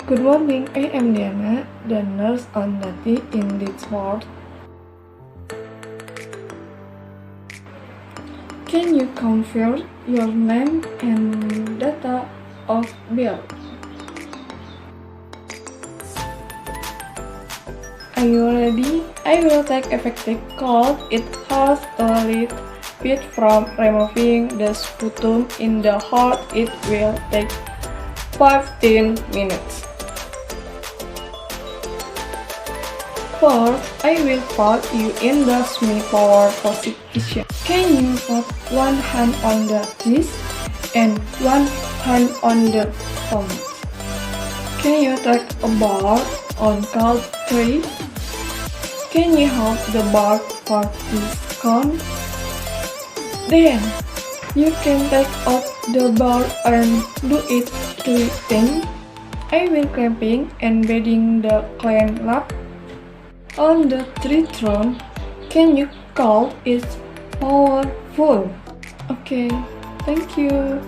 Good morning, I am Diana, the nurse on duty in this ward. Can you confirm your name and data of birth? Are you ready? I will take effective call. It has a little bit from removing the sputum in the heart. It will take 15 minutes. First, I will put you in the semi-forward position. Can you put one hand on the wrist and one hand on the thumb? Can you take a bar on count 3? Can you hold the bar for this count? Then, you can take out the bar and do it 3 things. I will clamping and bedding the clamp lap. On the tritron, can you call it powerful? Okay, thank you.